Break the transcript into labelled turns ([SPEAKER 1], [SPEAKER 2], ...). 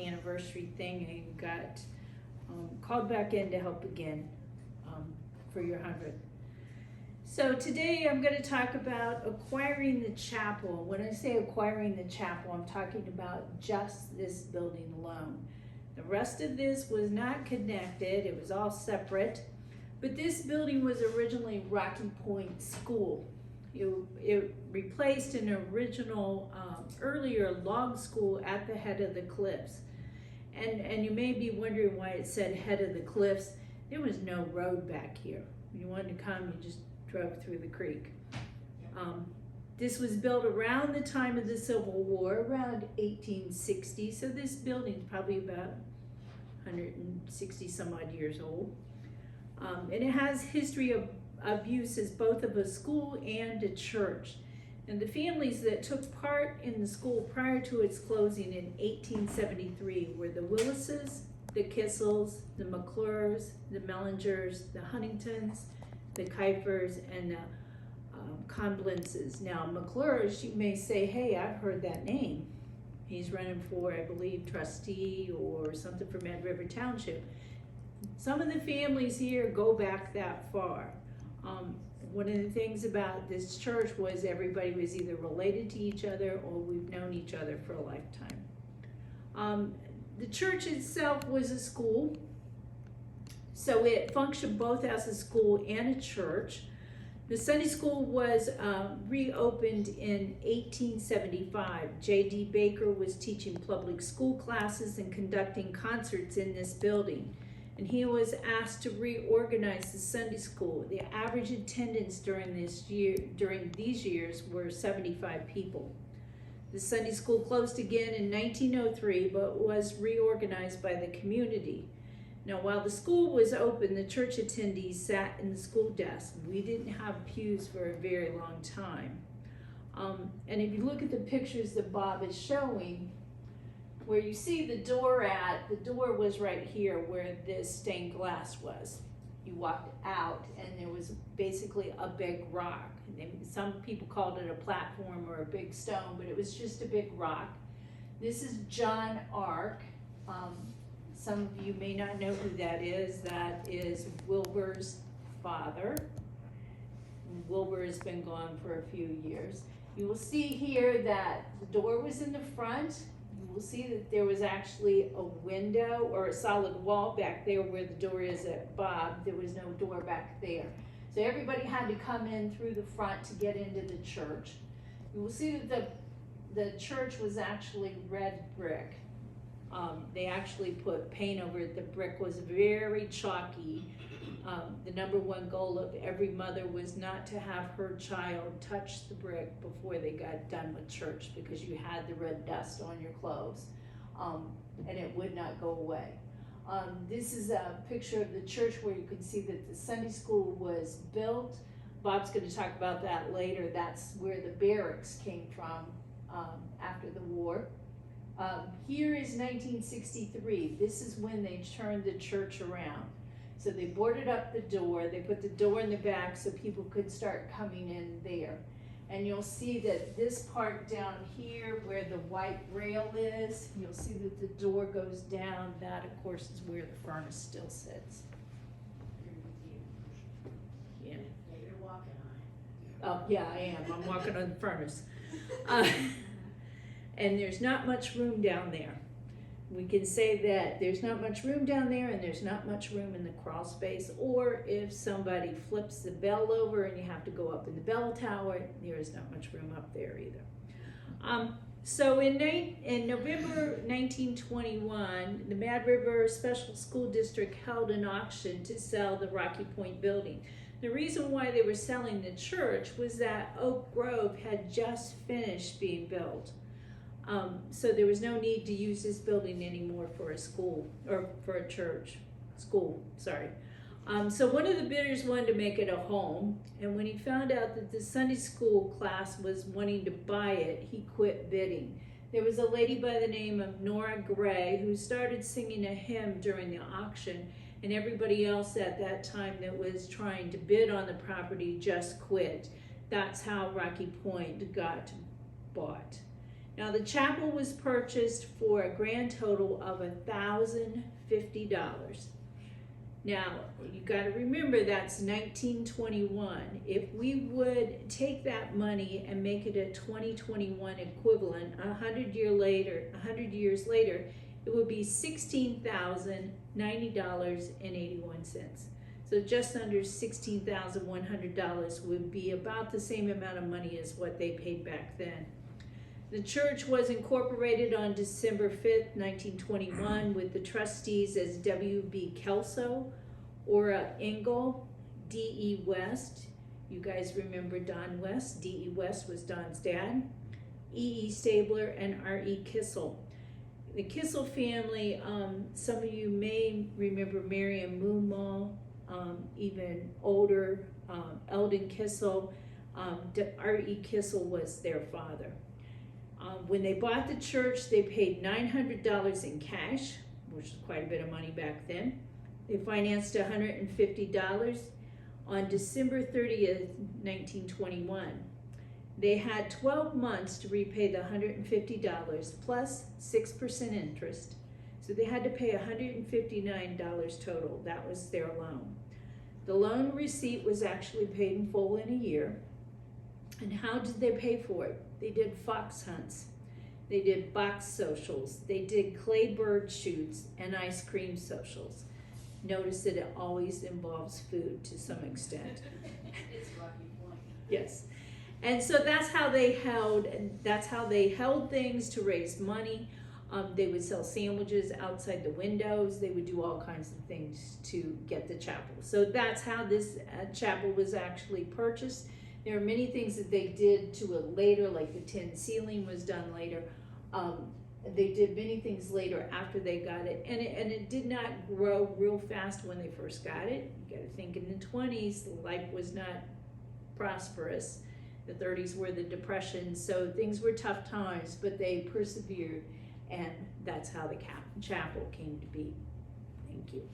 [SPEAKER 1] anniversary thing and got called back in to help again for your 100th. So today I'm going to talk about acquiring the chapel. When I say acquiring the chapel, I'm talking about just this building alone. The rest of this was not connected, it was all separate, but this building was originally Rocky Point School. It replaced an original earlier log school at the head of the cliffs. And you may be wondering why it said head of the cliffs. There was no road back here. When you wanted to come, you just drove through the creek. This was built around the time of the Civil War, around 1860, so this building's probably about 160 some odd years old. And it has history of use as both of a school and a church. And the families that took part in the school prior to its closing in 1873 were the Willises, the Kissels, the McClures, the Mellingers, the Huntingtons, the Kuipers, and the Comblenses. Now, McClures, you may say, hey, I've heard that name. He's running for, I believe, trustee or something for Mad River Township. Some of the families here go back that far. One of the things about this church was everybody was either related to each other or we've known each other for a lifetime. The church itself was a school, so it functioned both as a school and a church. The Sunday school was reopened in 1875. J.D. Baker was teaching public school classes and conducting concerts in this building, and he was asked to reorganize the Sunday school. The average attendance during these years were 75 people. The Sunday school closed again in 1903, but was reorganized by the community. Now, while the school was open, the church attendees sat in the school desk. We didn't have pews for a very long time. And if you look at the pictures that Bob is showing, where you see the door at, the door was right here where this stained glass was. You walked out and there was basically a big rock. Some people called it a platform or a big stone, but it was just a big rock. This is John Ark. Some of you may not know who that is. That is Wilbur's father. Wilbur has been gone for a few years. You will see here that the door was in the front. You will see that there was actually a window or a solid wall back there where the door is at Bob. There was no door back there. So everybody had to come in through the front to get into the church. You will see that the church was actually red brick. They actually put paint over it. The brick was very chalky. The number one goal of every mother was not to have her child touch the brick before they got done with church, because you had the red dust on your clothes, and it would not go away. This is a picture of the church where you can see that the Sunday school was built. Bob's going to talk about that later. That's where the barracks came from after the war. Here is 1963. This is when they turned the church around. So they boarded up the door. They put the door in the back so people could start coming in there. And you'll see that this part down here where the white rail is, you'll see that the door goes down. That, of course, is where the furnace still sits. Yeah.
[SPEAKER 2] You're walking on it.
[SPEAKER 1] Oh, yeah, I am. I'm walking on the furnace. And there's not much room down there. We can say that there's not much room down there and there's not much room in the crawl space, or if somebody flips the bell over and you have to go up in the bell tower, there is not much room up there either. So in November 1921, the Mad River Special School District held an auction to sell the Rocky Point building. The reason why they were selling the church was that Oak Grove had just finished being built. So there was no need to use this building anymore for a school, or for a church, school, sorry. So one of the bidders wanted to make it a home, and when he found out that the Sunday school class was wanting to buy it, he quit bidding. There was a lady by the name of Nora Gray who started singing a hymn during the auction, and everybody else at that time that was trying to bid on the property just quit. That's how Rocky Point got bought. Now the chapel was purchased for a grand total of $1,050. Now, you gotta remember that's 1921. If we would take that money and make it a 2021 equivalent, 100 years later, it would be $16,090.81. So just under $16,100 would be about the same amount of money as what they paid back then. The church was incorporated on December 5th, 1921 with the trustees as W.B. Kelso, Ora Engel, D.E. West. You guys remember Don West. D.E. West was Don's dad. E.E. Stabler and R.E. Kissel. The Kissel family, some of you may remember Miriam Moomaw, even older, Eldon Kissel. R.E. Kissel was their father. When they bought the church, they paid $900 in cash, which was quite a bit of money back then. They financed $150 on December 30th, 1921. They had 12 months to repay the $150 plus 6% interest. So they had to pay $159 total. That was their loan. The loan receipt was actually paid in full in a year. And how did they pay for it? They did fox hunts. They did box socials. They did clay bird shoots and ice cream socials. Notice that it always involves food to some extent.
[SPEAKER 2] It's a lucky point.
[SPEAKER 1] Yes. And so that's how they held things to raise money. They would sell sandwiches outside the windows. They would do all kinds of things to get the chapel. So that's how this chapel was actually purchased. There are many things that they did to it later, like the tin ceiling was done later. They did many things later after they got it, and it did not grow real fast when they first got it. You gotta think in the 20s, life was not prosperous. The 30s were the Depression, so things were tough times, but they persevered, and that's how the chapel came to be. Thank you.